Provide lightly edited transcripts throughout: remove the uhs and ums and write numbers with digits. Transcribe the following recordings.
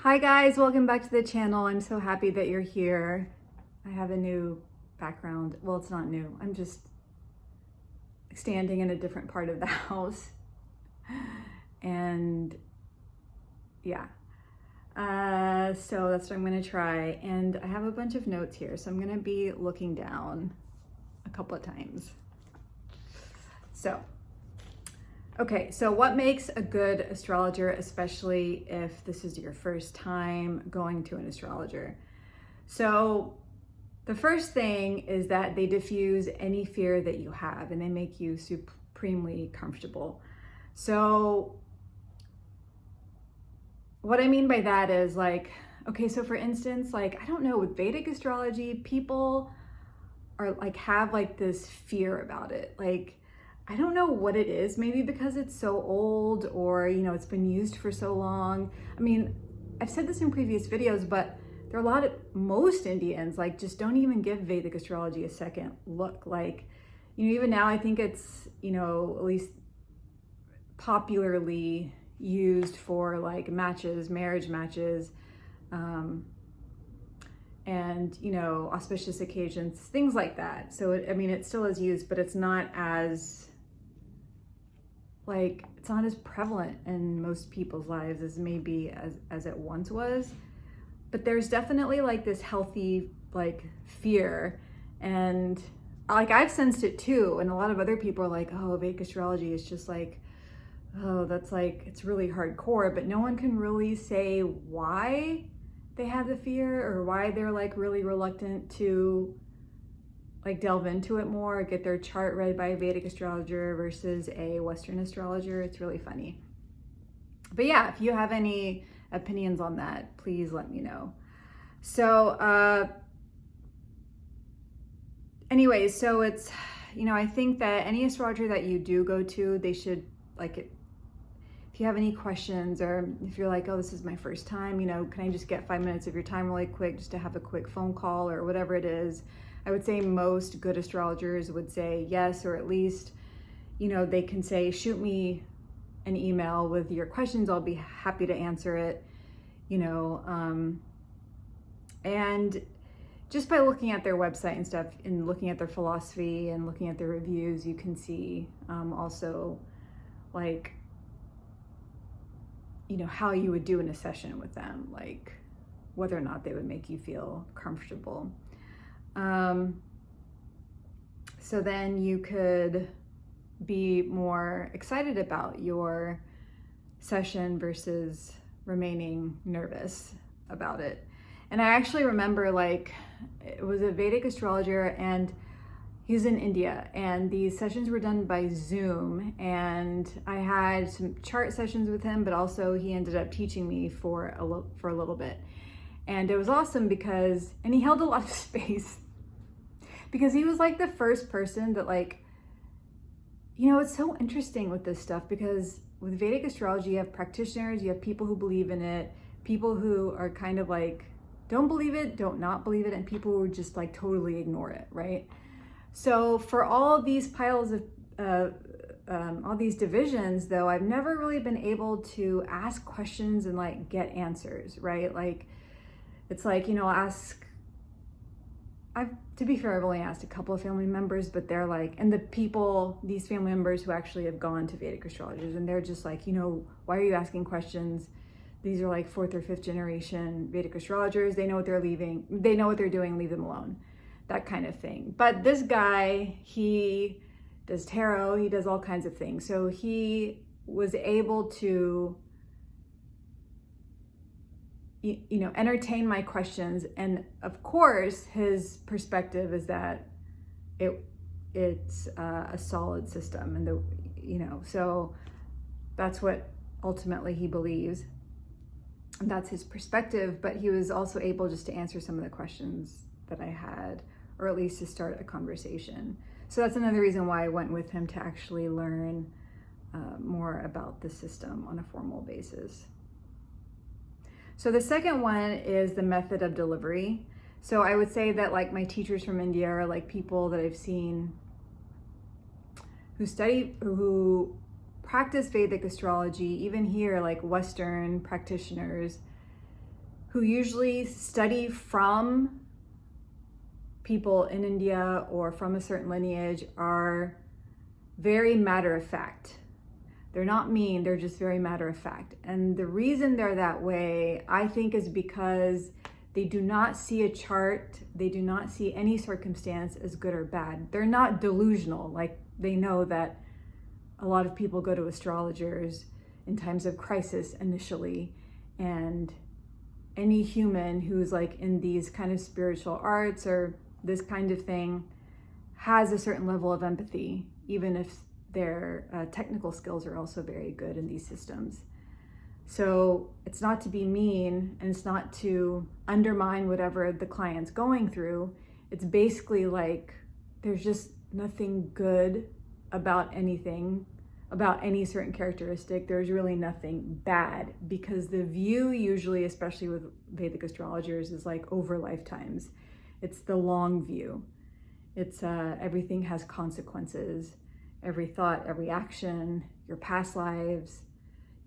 Hi guys, welcome back to the channel. I'm so happy that you're here. I have a new background. Well, it's not new. I'm just standing in a different part of the house. And yeah, so that's what I'm gonna try. And I have a bunch of notes here, so I'm gonna be looking down a couple of times. Okay, so what makes a good astrologer, especially if this is your first time going to an astrologer? So the first thing is that they diffuse any fear that you have and they make you supremely comfortable. So what I mean by that is okay, so for instance, I don't know, with Vedic astrology, people are have this fear about it. I don't know what it is, maybe because it's so old or, it's been used for so long. I mean, I've said this in previous videos, but there are most Indians just don't even give Vedic astrology a second look. Even now I think it's, at least popularly used for matches, marriage matches, and, auspicious occasions, things like that. So, it still is used, but it's not as it's not as prevalent in most people's lives as maybe as it once was. But there's definitely this healthy fear, and I've sensed it too. And a lot of other people are like, oh, Vedic astrology is just oh, that's it's really hardcore, but no one can really say why they have the fear or why they're really reluctant to delve into it more, get their chart read by a Vedic astrologer versus a Western astrologer. It's really funny. But yeah, if you have any opinions on that, please let me know. So anyways, so it's, I think that any astrologer that you do go to, they should if you have any questions or if you're oh, this is my first time, can I just get 5 minutes of your time really quick just to have a quick phone call or whatever it is? I would say most good astrologers would say yes, or at least, they can say, shoot me an email with your questions. I'll be happy to answer it, and just by looking at their website and stuff and looking at their philosophy and looking at their reviews, you can see also how you would do in a session with them, whether or not they would make you feel comfortable. So then you could be more excited about your session versus remaining nervous about it. And I actually remember it was a Vedic astrologer and he's in India, and these sessions were done by Zoom, and I had some chart sessions with him, but also he ended up teaching me for a little bit. And it was awesome and he held a lot of space because he was the first person that it's so interesting with this stuff, because with Vedic astrology, you have practitioners, you have people who believe in it, people who are kind of don't believe it, don't not believe it, and people who just totally ignore it, right? So for all these piles of all these divisions, though, I've never really been able to ask questions and get answers, right? It's to be fair, I've only asked a couple of family members, but they're and these family members who actually have gone to Vedic astrologers, and they're just why are you asking questions? These are 4th or 5th generation Vedic astrologers. They know what they're doing, leave them alone. That kind of thing. But this guy, he does tarot, he does all kinds of things. So he was able to entertain my questions, and of course his perspective is that it's a solid system, and so that's what ultimately he believes, and that's his perspective. But he was also able just to answer some of the questions that I had, or at least to start a conversation. So that's another reason why I went with him, to actually learn more about the system on a formal basis. So the second one is the method of delivery. So I would say that my teachers from India are people that I've seen who practice Vedic astrology, even here, Western practitioners, who usually study from people in India or from a certain lineage are very matter of fact. They're not mean, they're just very matter of fact. And the reason they're that way, I think, is because they do not see a chart, they do not see any circumstance as good or bad. They're not delusional. Like, they know that a lot of people go to astrologers in times of crisis initially, and any human who's like in these kind of spiritual arts or this kind of thing has a certain level of empathy, even if their technical skills are also very good in these systems. So it's not to be mean, and it's not to undermine whatever the client's going through. It's basically like there's just nothing good about anything, about any certain characteristic. There's really nothing bad, because the view usually, especially with Vedic astrologers, is like over lifetimes. It's the long view. It's everything has consequences. Every thought, every action, your past lives,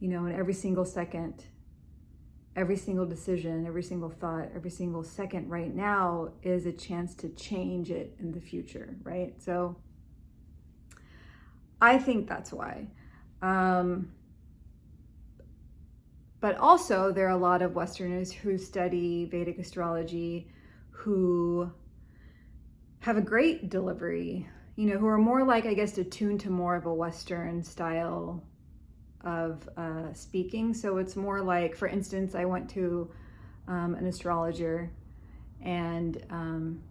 and every single second, every single decision, every single thought, every single second right now is a chance to change it in the future, right? So I think that's why. But also there are a lot of Westerners who study Vedic astrology who have a great delivery, who are more like, I guess, attuned to more of a Western style of speaking. So it's more like, for instance, I went to an astrologer, and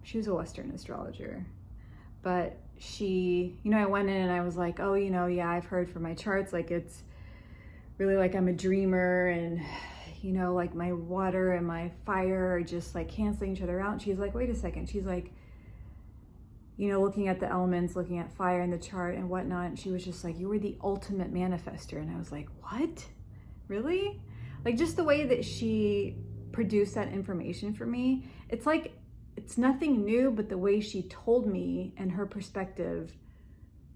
she was a Western astrologer, but she, I went in and I was like, oh, yeah, I've heard from my charts, like it's really like I'm a dreamer, and like my water and my fire are just like canceling each other out. And she's like, wait a second. She's like, looking at the elements, looking at fire in the chart and whatnot. And she was just like, you were the ultimate manifester. And I was like, what? Really? Like, just the way that she produced that information for me, it's like, it's nothing new, but the way she told me and her perspective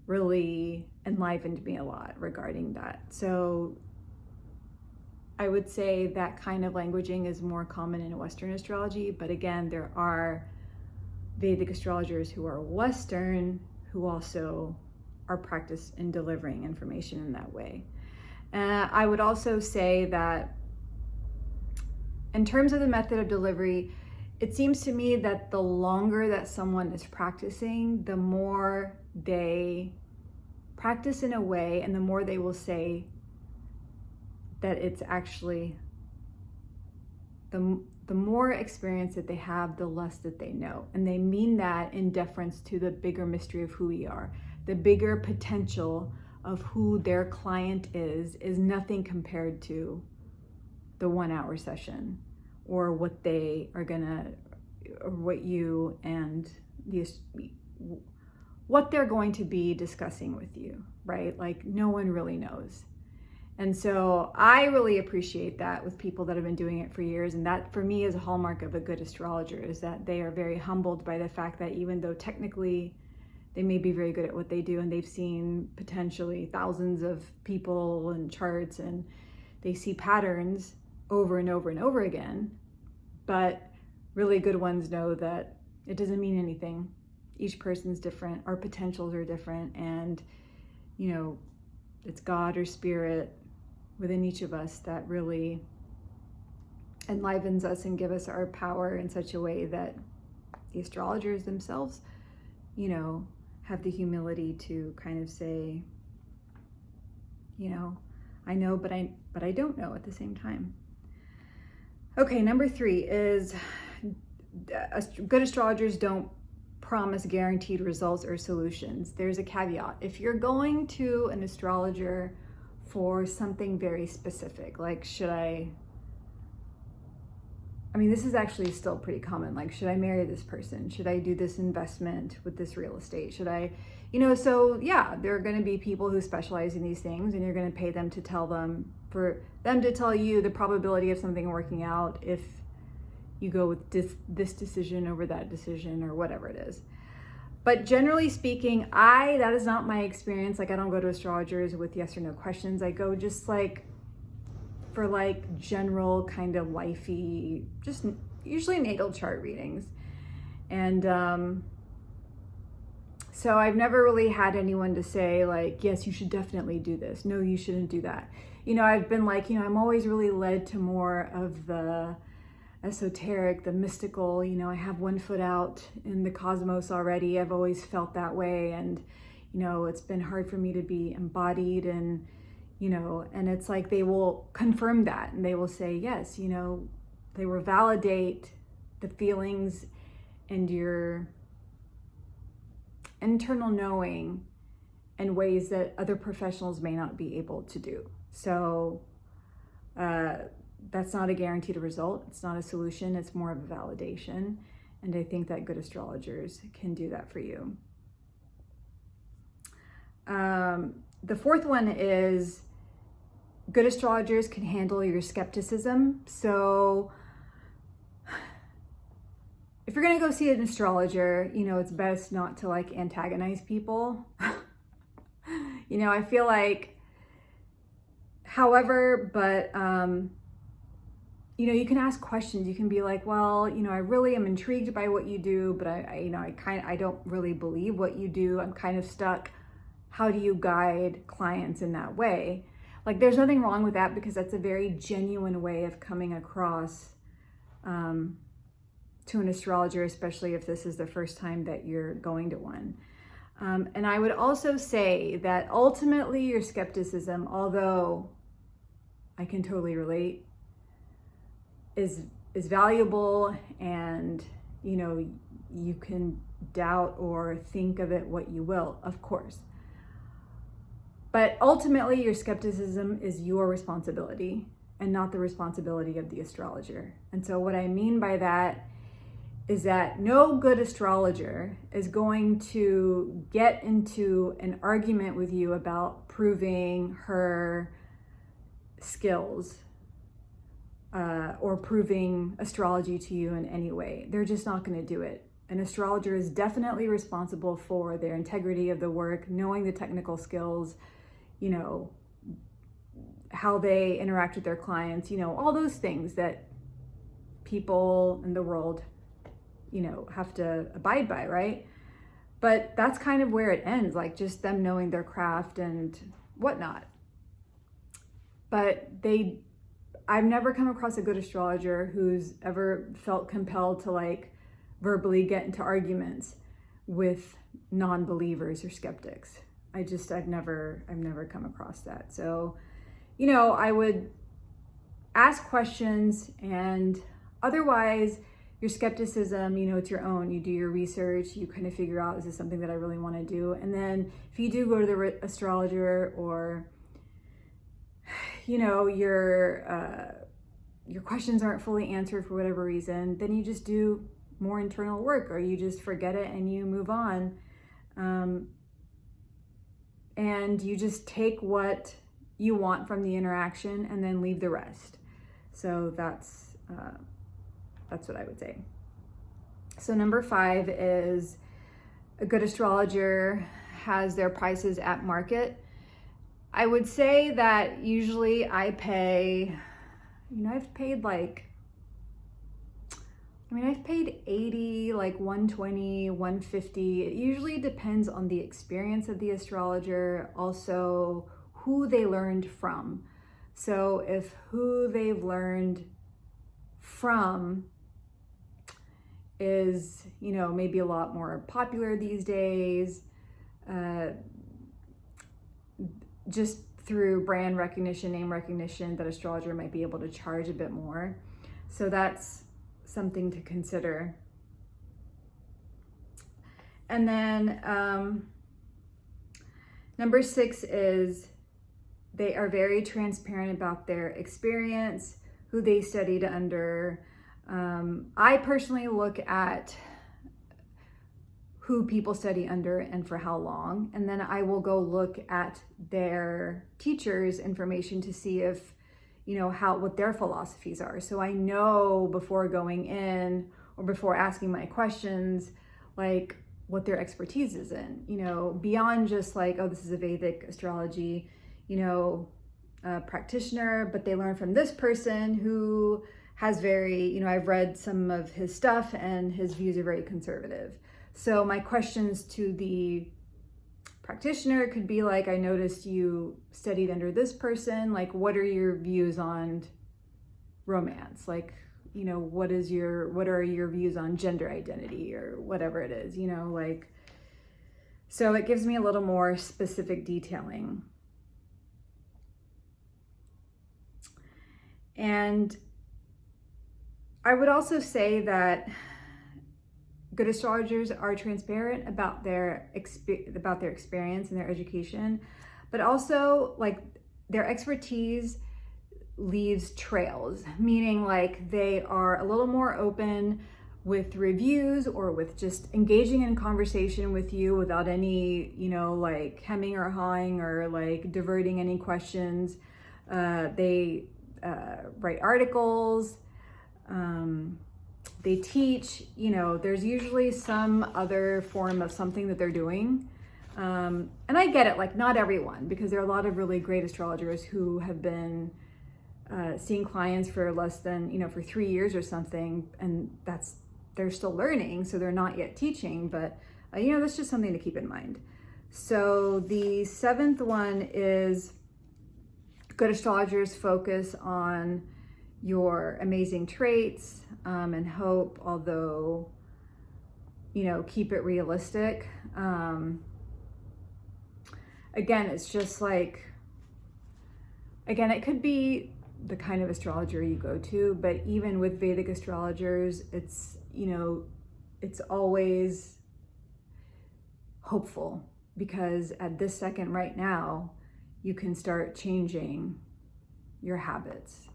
really enlivened me a lot regarding that. So I would say that kind of languaging is more common in Western astrology, but again, there are Vedic astrologers who are Western who also are practiced in delivering information in that way. I would also say that in terms of the method of delivery, it seems to me that the longer that someone is practicing, the more they practice in a way, and the more they will say that it's actually the more experience that they have, the less that they know. And they mean that in deference to the bigger mystery of who we are. The bigger potential of who their client is nothing compared to the 1 hour session, or what they are or what you and what they're going to be discussing with you, right? Like, no one really knows. And so I really appreciate that with people that have been doing it for years. And that, for me, is a hallmark of a good astrologer, is that they are very humbled by the fact that even though technically they may be very good at what they do, and they've seen potentially thousands of people and charts, and they see patterns over and over and over again, but really good ones know that it doesn't mean anything. Each person's different, our potentials are different, and it's God or spirit within each of us that really enlivens us and give us our power in such a way that the astrologers themselves, have the humility to kind of say, I know, but I don't know at the same time. Okay, number 3 is good astrologers don't promise guaranteed results or solutions. There's a caveat. If you're going to an astrologer for something very specific, like this is actually still pretty common. Like, should I marry this person? Should I do this investment with this real estate? Should I, so yeah, there are going to be people who specialize in these things, and you're going to pay them to tell you the probability of something working out if you go with this decision over that decision, or whatever it is. But generally speaking, that is not my experience. Like, I don't go to astrologers with yes or no questions. I go just like for like general kind of lifey, just usually natal chart readings. And so I've never really had anyone to say like, yes, you should definitely do this. No, you shouldn't do that. You know, I've been like, you know, I'm always really led to more of the esoteric, the mystical. You know, I have one foot out in the cosmos already. I've always felt that way. And, you know, it's been hard for me to be embodied, and, you know, and it's like they will confirm that, and they will say, yes, you know, they will validate the feelings and your internal knowing in ways that other professionals may not be able to do. So that's not a guaranteed result. It's not a solution. It's more of a validation. And I think that good astrologers can do that for you. The fourth one is good astrologers can handle your skepticism. So if you're going to go see an astrologer, you know, it's best not to like antagonize people. You know, I feel like, however, but, you know, you can ask questions. You can be like, well, you know, I really am intrigued by what you do, but I don't really believe what you do. I'm kind of stuck. How do you guide clients in that way? Like, there's nothing wrong with that, because that's a very genuine way of coming across to an astrologer, especially if this is the first time that you're going to one. And I would also say that ultimately your skepticism, although I can totally relate, is valuable, and, you know, you can doubt or think of it what you will, of course. But ultimately your skepticism is your responsibility and not the responsibility of the astrologer. And so what I mean by that is that no good astrologer is going to get into an argument with you about proving her skills or proving astrology to you in any way. They're just not going to do it. An astrologer is definitely responsible for their integrity of the work, knowing the technical skills, you know, how they interact with their clients, you know, all those things that people in the world, you know, have to abide by, right? But that's kind of where it ends, like just them knowing their craft and whatnot. But I've never come across a good astrologer who's ever felt compelled to like verbally get into arguments with non-believers or skeptics. I've never come across that. So, you know, I would ask questions, and otherwise your skepticism, you know, it's your own. You do your research, you kind of figure out, is this something that I really want to do? And then if you do go to the astrologer, or, you know, your questions aren't fully answered for whatever reason, then you just do more internal work, or you just forget it and you move on. And you just take what you want from the interaction and then leave the rest. So that's what I would say. So number 5 is a good astrologer has their prices at market. I would say that usually I pay, you know, I've paid 80, like 120, 150. It usually depends on the experience of the astrologer, also who they learned from. So if who they've learned from is, you know, maybe a lot more popular these days, just through brand recognition, name recognition, that astrologer might be able to charge a bit more. So that's something to consider. And then number 6 is they are very transparent about their experience, who they studied under. I personally look at who people study under and for how long, and then I will go look at their teachers' information to see if, you know, what their philosophies are. So I know before going in or before asking my questions, like what their expertise is in, you know, beyond just like, oh, this is a Vedic astrology, you know, a practitioner, but they learn from this person who has very, I've read some of his stuff and his views are very conservative. So my questions to the practitioner could be like, I noticed you studied under this person. Like, what are your views on romance? Like, what are your views on gender identity or whatever it is, so it gives me a little more specific detailing. And I would also say that good astrologers are transparent about their experience and their education, but also like their expertise leaves trails, meaning like they are a little more open with reviews or with just engaging in conversation with you without any, like hemming or hawing or like diverting any questions. They write articles, they teach, there's usually some other form of something that they're doing. And I get it, like not everyone, because there are a lot of really great astrologers who have been seeing clients for less than, for 3 years or something, and they're still learning, so they're not yet teaching, but that's just something to keep in mind. So the 7th one is good astrologers focus on your amazing traits and hope, although, keep it realistic. Again, it's just like, it could be the kind of astrologer you go to, but even with Vedic astrologers, it's always hopeful, because at this second right now, you can start changing your habits,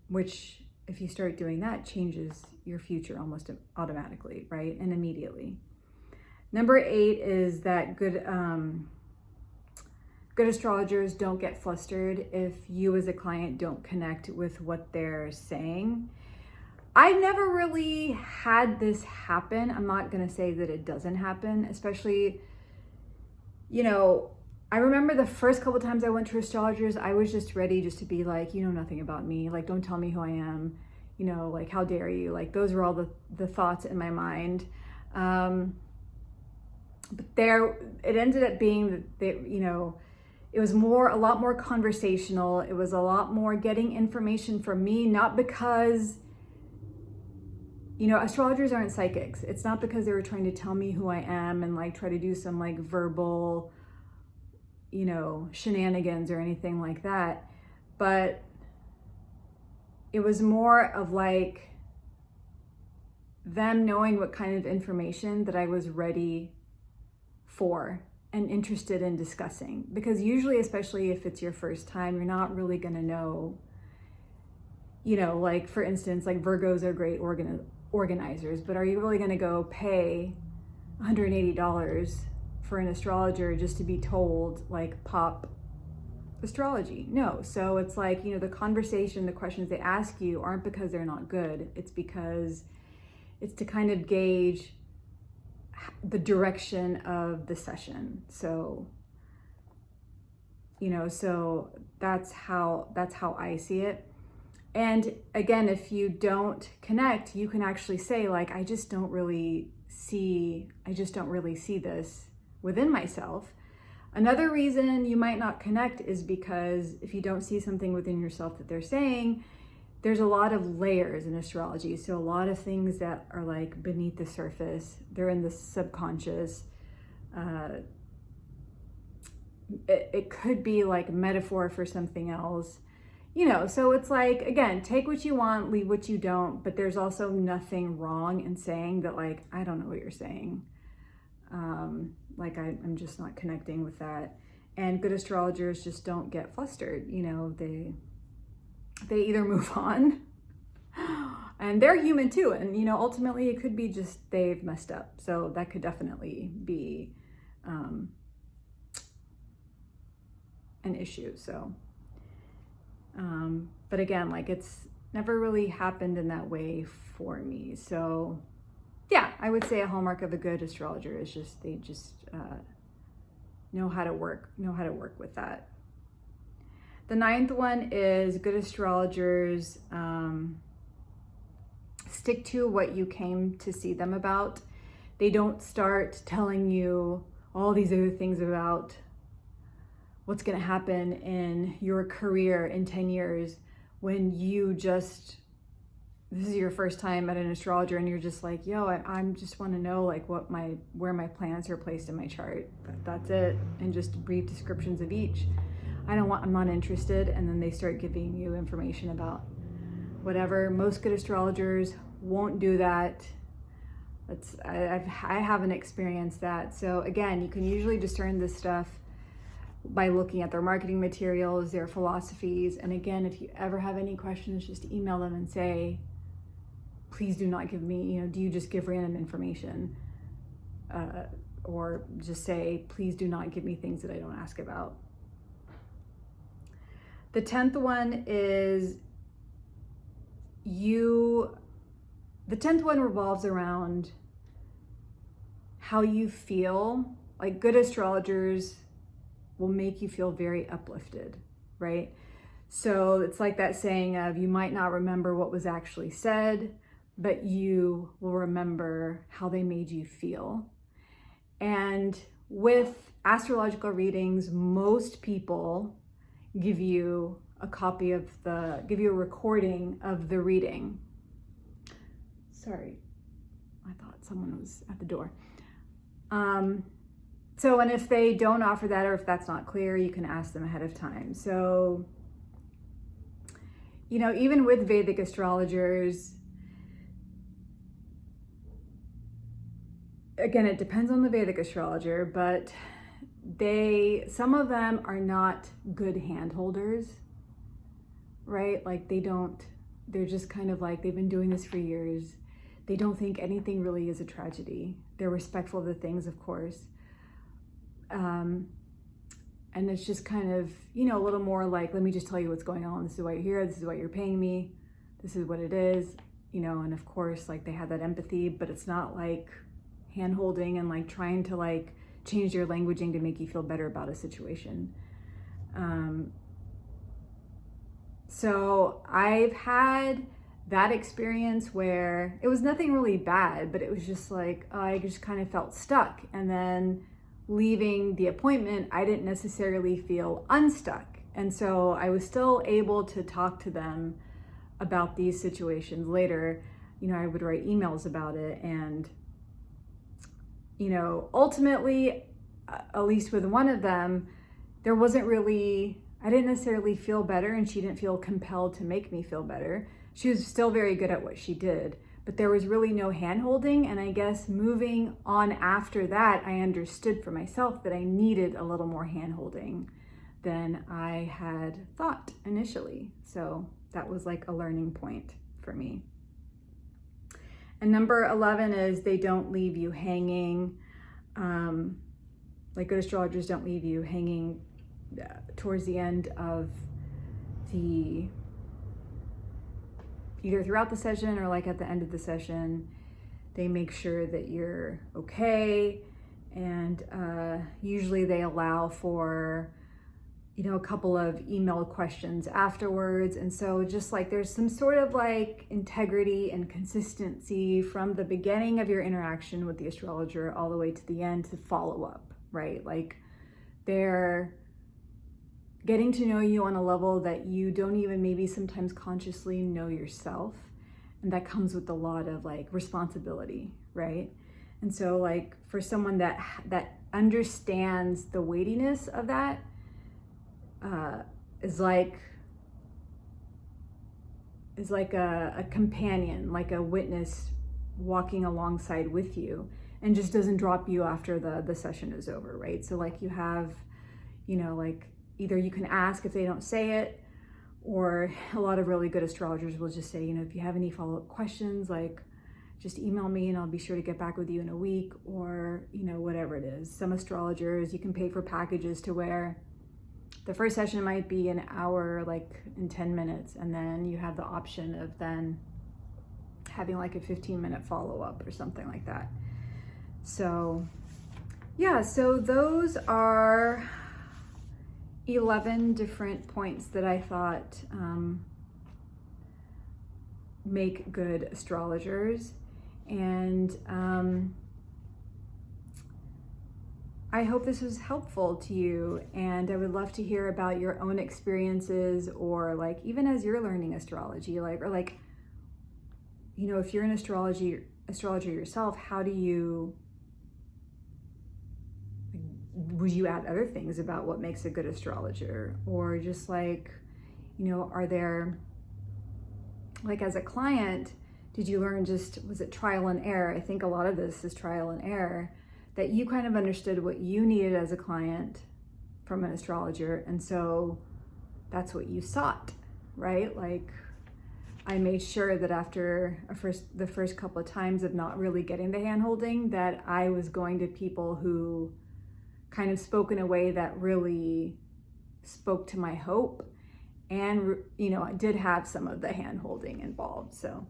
which if you start doing that changes your future almost automatically, right? And immediately. Number 8 is that good astrologers don't get flustered if you as a client don't connect with what they're saying. I've never really had this happen. I'm not going to say that it doesn't happen, especially, I remember the first couple times I went to astrologers, I was just ready just to be like, you know nothing about me. Like, don't tell me who I am. Like, how dare you? Like, those were all the thoughts in my mind. But it ended up being that they, it was a lot more conversational. It was a lot more getting information from me, not because, astrologers aren't psychics. It's not because they were trying to tell me who I am and like try to do some like verbal, shenanigans or anything like that. But it was more of like them knowing what kind of information that I was ready for and interested in discussing. Because usually, especially if it's your first time, you're not really going to know, like for instance, like Virgos are great organizers, but are you really going to go pay $180 for an astrologer just to be told like pop astrology? No. So it's like, the conversation, the questions they ask you aren't because they're not good. It's because it's to kind of gauge the direction of the session. So, so that's how I see it. And again, if you don't connect, you can actually say like, I just don't really see this within myself. Another reason you might not connect is because if you don't see something within yourself that they're saying, there's a lot of layers in astrology. So a lot of things that are like beneath the surface, they're in the subconscious. It could be like metaphor for something else, so it's like, again, take what you want, leave what you don't, but there's also nothing wrong in saying that like, I don't know what you're saying. Like I'm just not connecting with that. And good astrologers just don't get flustered. They either move on, and they're human too. And, ultimately it could be just they've messed up. So that could definitely be an issue. So, but again, like it's never really happened in that way for me. So yeah, I would say a hallmark of a good astrologer is they know how to work with that. The 9th one is good astrologers stick to what you came to see them about. They don't start telling you all these other things about what's going to happen in your career in 10 years when this is your first time at an astrologer and you're just like, yo, I just want to know like where my planets are placed in my chart. That's it. And just brief descriptions of each. I'm not interested. And then they start giving you information about whatever. Most good astrologers won't do that. I haven't experienced that. So again, you can usually discern this stuff by looking at their marketing materials, their philosophies. And again, if you ever have any questions, just email them and say, please do not give me, do you just give random information? Or just say, please do not give me things that I don't ask about. The 10th one is the 10th one revolves around how you feel. Like good astrologers will make you feel very uplifted, right? So it's like that saying of you might not remember what was actually said, but you will remember how they made you feel. And with astrological readings, most people give you a recording of the reading. Sorry, I thought someone was at the door. So, and if they don't offer that, or if that's not clear, you can ask them ahead of time. So, even with Vedic astrologers, again, it depends on the Vedic astrologer, but some of them are not good hand holders, right? Like they're just kind of like, they've been doing this for years. They don't think anything really is a tragedy. They're respectful of the things, of course. And it's just kind of, a little more like, let me just tell you what's going on. This is why you're here. This is why you're paying me. This is what it is, and of course, like they have that empathy, but it's not like hand holding and like trying to like change your languaging to make you feel better about a situation. So I've had that experience where it was nothing really bad, but it was just like, I just kind of felt stuck. And then leaving the appointment, I didn't necessarily feel unstuck. And so I was still able to talk to them about these situations later. I would write emails about it. And, ultimately, at least with one of them, I didn't necessarily feel better, and she didn't feel compelled to make me feel better. She was still very good at what she did, but there was really no hand-holding. And I guess moving on after that, I understood for myself that I needed a little more hand-holding than I had thought initially. So that was like a learning point for me. And number 11 is they don't leave you hanging. Like good astrologers don't leave you hanging towards the end of either throughout the session or like at the end of the session. They make sure that you're okay. And usually they allow for, a couple of email questions afterwards. And so just like there's some sort of like integrity and consistency from the beginning of your interaction with the astrologer all the way to the end to follow up, right? Like they're getting to know you on a level that you don't even maybe sometimes consciously know yourself. And that comes with a lot of like responsibility, right? And so like for someone that understands the weightiness of that, is like a companion, like a witness walking alongside with you, and just doesn't drop you after the session is over, right? So like you have, like either you can ask if they don't say it, or a lot of really good astrologers will just say, if you have any follow-up questions, like just email me and I'll be sure to get back with you in a week, or, whatever it is. Some astrologers, you can pay for packages to where the first session might be an hour, like in 10 minutes. And then you have the option of then having like a 15-minute follow-up or something like that. So Yeah, so those are 11 different points that I thought make good astrologers. And I hope this was helpful to you, and I would love to hear about your own experiences, or like even as you're learning astrology, or like, you know, if you're an astrologer yourself, how do you, would you add other things about what makes a good astrologer? Or just like, you know, are there, like as a client, did you learn was it trial and error? I think a lot of this is trial and error, that you kind of understood what you needed as a client from an astrologer, and so that's what you sought, right? Like, I made sure that after the first couple of times of not really getting the hand-holding, that I was going to people who kind of spoke in a way that really spoke to my hope, and, you know, I did have some of the hand-holding involved. So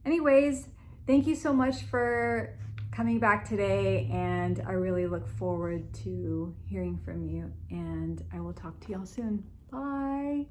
anyways, thank you so much for coming back today, and I really look forward to hearing from you, and I will talk to y'all soon. Bye.